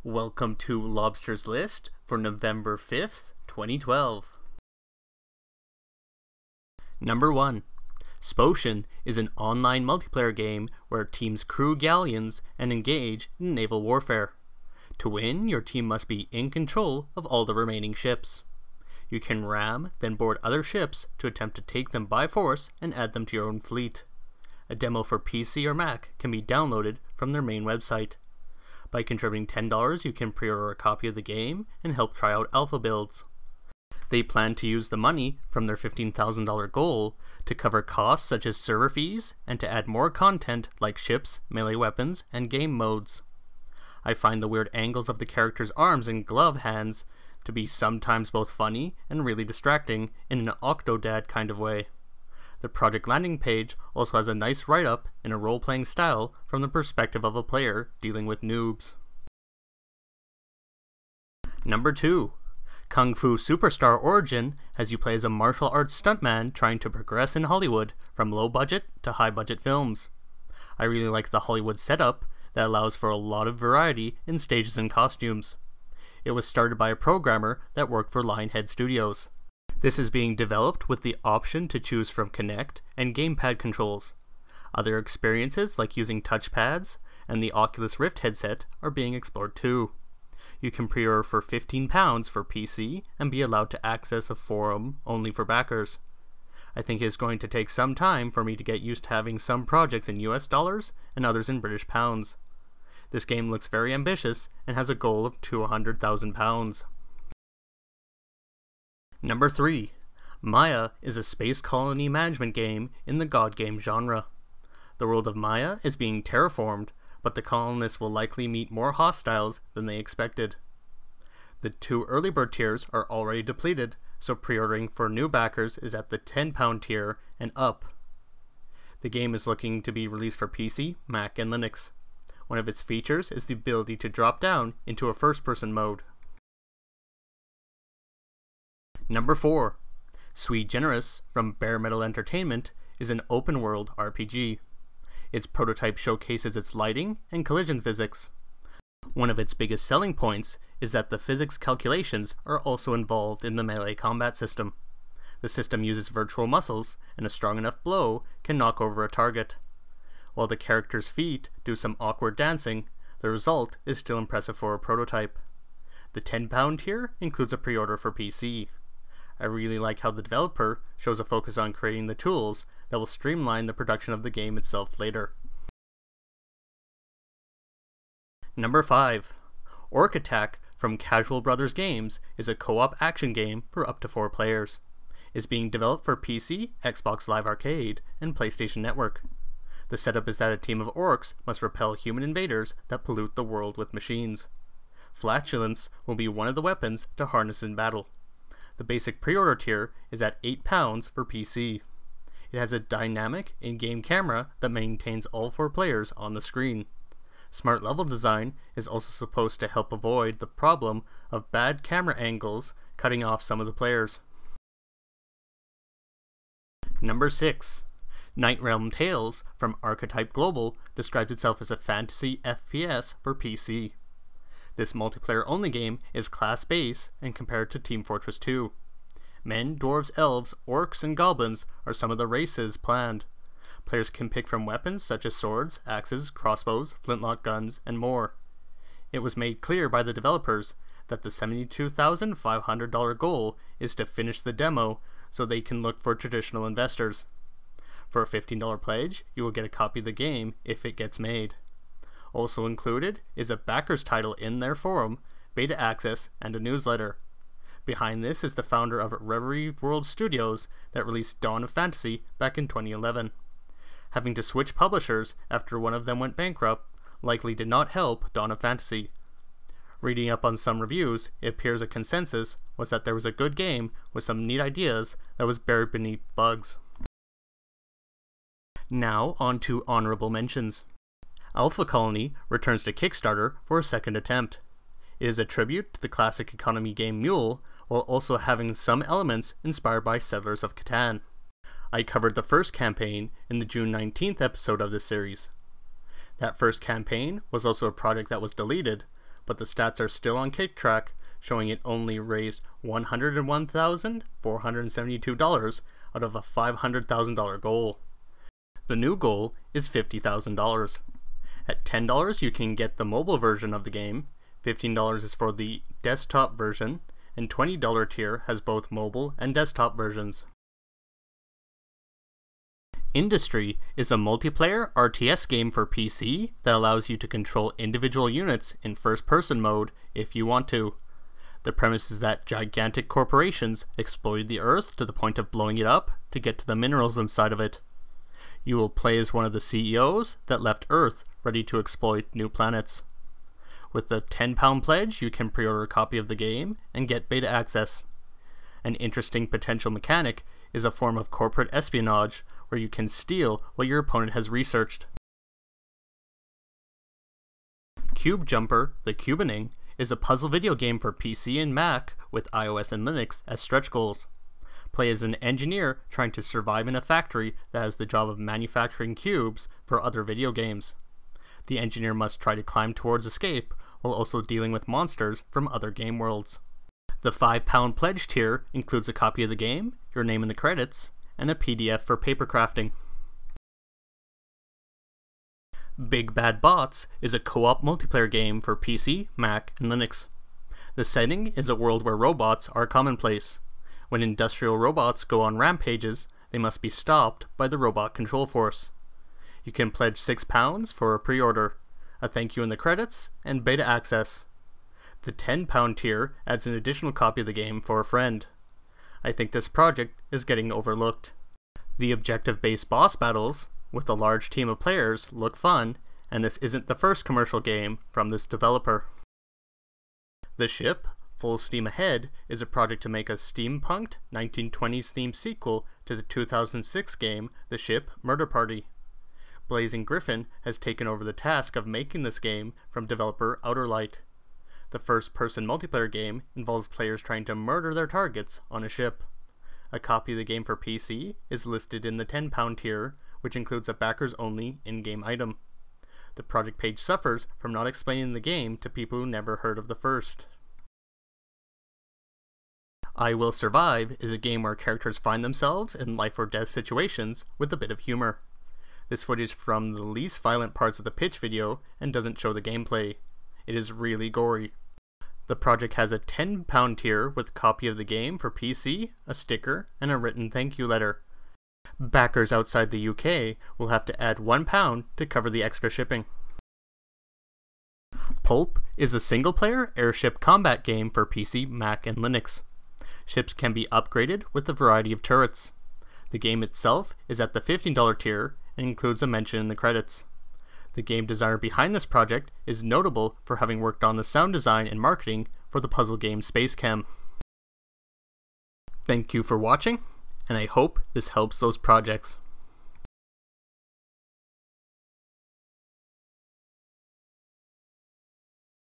Welcome to Lobster's list for November 5th, 2012. Number 1. Spocean is an online multiplayer game where teams crew galleons and engage in naval warfare. To win, your team must be in control of all the remaining ships. You can ram, then board other ships to attempt to take them by force and add them to your own fleet. A demo for PC or Mac can be downloaded from their main website. By contributing $10, you can pre-order a copy of the game and help try out alpha builds. They plan to use the money from their $15,000 goal to cover costs such as server fees and to add more content like ships, melee weapons, and game modes. I find the weird angles of the characters' arms and glove hands to be sometimes both funny and really distracting in an Octodad kind of way. The project landing page also has a nice write-up in a role-playing style from the perspective of a player dealing with noobs. Number 2. Kung Fu Superstar Origin has you play as a martial arts stuntman trying to progress in Hollywood from low-budget to high-budget films. I really like the Hollywood setup that allows for a lot of variety in stages and costumes. It was started by a programmer that worked for Lionhead Studios. This is being developed with the option to choose from Kinect and gamepad controls. Other experiences like using touchpads and the Oculus Rift headset are being explored too. You can pre-order for £15 for PC and be allowed to access a forum only for backers. I think it is going to take some time for me to get used to having some projects in US dollars and others in British pounds. This game looks very ambitious and has a goal of £200,000. Number 3. Maia is a space colony management game in the God game genre. The world of Maia is being terraformed, but the colonists will likely meet more hostiles than they expected. The 2 early bird tiers are already depleted, so pre-ordering for new backers is at the £10 tier and up. The game is looking to be released for PC, Mac, and Linux. One of its features is the ability to drop down into a first-person mode. Number 4. Sui Generis from Bare Metal Entertainment is an open-world RPG. Its prototype showcases its lighting and collision physics. One of its biggest selling points is that the physics calculations are also involved in the melee combat system. The system uses virtual muscles, and a strong enough blow can knock over a target. While the character's feet do some awkward dancing, the result is still impressive for a prototype. The £10 tier includes a pre-order for PC. I really like how the developer shows a focus on creating the tools that will streamline the production of the game itself later. Number 5. Orc Attack from Casual Brothers Games is a co-op action game for up to 4 players. It is being developed for PC, Xbox Live Arcade, and PlayStation Network. The setup is that a team of orcs must repel human invaders that pollute the world with machines. Flatulence will be one of the weapons to harness in battle. The basic pre-order tier is at £8 for PC. It has a dynamic in-game camera that maintains all 4 players on the screen. Smart level design is also supposed to help avoid the problem of bad camera angles cutting off some of the players. Number 6. Nightrealm Tales from Archetype Global describes itself as a fantasy FPS for PC. This multiplayer-only game is class-based and compared to Team Fortress 2. Men, dwarves, elves, orcs, and goblins are some of the races planned. Players can pick from weapons such as swords, axes, crossbows, flintlock guns, and more. It was made clear by the developers that the $72,500 goal is to finish the demo so they can look for traditional investors. For a $15 pledge, you will get a copy of the game if it gets made. Also included is a backer's title in their forum, beta access, and a newsletter. Behind this is the founder of Reverie World Studios that released Dawn of Fantasy back in 2011. Having to switch publishers after one of them went bankrupt likely did not help Dawn of Fantasy. Reading up on some reviews, it appears a consensus was that there was a good game with some neat ideas that was buried beneath bugs. Now on to honorable mentions. Alpha Colony returns to Kickstarter for a second attempt. It is a tribute to the classic economy game Mule, while also having some elements inspired by Settlers of Catan. I covered the first campaign in the June 19th episode of this series. That first campaign was also a project that was deleted, but the stats are still on Kicktrack, showing it only raised $101,472 out of a $500,000 goal. The new goal is $50,000. At $10 you can get the mobile version of the game, $15 is for the desktop version, and $20 tier has both mobile and desktop versions. Industry is a multiplayer RTS game for PC that allows you to control individual units in first-person mode if you want to. The premise is that gigantic corporations exploited the Earth to the point of blowing it up to get to the minerals inside of it. You will play as one of the CEOs that left Earth ready to exploit new planets. With the £10 pledge, you can pre-order a copy of the game and get beta access. An interesting potential mechanic is a form of corporate espionage where you can steal what your opponent has researched. Cube Jumper, the Cubening, is a puzzle video game for PC and Mac with iOS and Linux as stretch goals. Play as an engineer trying to survive in a factory that has the job of manufacturing cubes for other video games. The engineer must try to climb towards escape while also dealing with monsters from other game worlds. The £5 pledge tier includes a copy of the game, your name in the credits, and a PDF for paper crafting. Big Bad Bots is a co-op multiplayer game for PC, Mac, and Linux. The setting is a world where robots are commonplace. When industrial robots go on rampages, they must be stopped by the robot control force. You can pledge £6 for a pre-order, a thank you in the credits, and beta access. The £10 tier adds an additional copy of the game for a friend. I think this project is getting overlooked. The objective-based boss battles, with a large team of players, look fun, and this isn't the first commercial game from this developer. The Ship, Full Steam Ahead, is a project to make a steampunked 1920s themed sequel to the 2006 game The Ship Murder Party. Blazing Griffin has taken over the task of making this game from developer Outerlight. The first-person multiplayer game involves players trying to murder their targets on a ship. A copy of the game for PC is listed in the £10 tier, which includes a backers-only in-game item. The project page suffers from not explaining the game to people who never heard of the first. I Will Survive is a game where characters find themselves in life-or-death situations with a bit of humor. This footage is from the least violent parts of the pitch video and doesn't show the gameplay. It is really gory. The project has a £10 tier with a copy of the game for PC, a sticker, and a written thank you letter. Backers outside the UK will have to add £1 to cover the extra shipping. PULP is a single-player airship combat game for PC, Mac, and Linux. Ships can be upgraded with a variety of turrets. The game itself is at the $15 tier and includes a mention in the credits. The game designer behind this project is notable for having worked on the sound design and marketing for the puzzle game Spacechem. Thank you for watching, and I hope this helps those projects.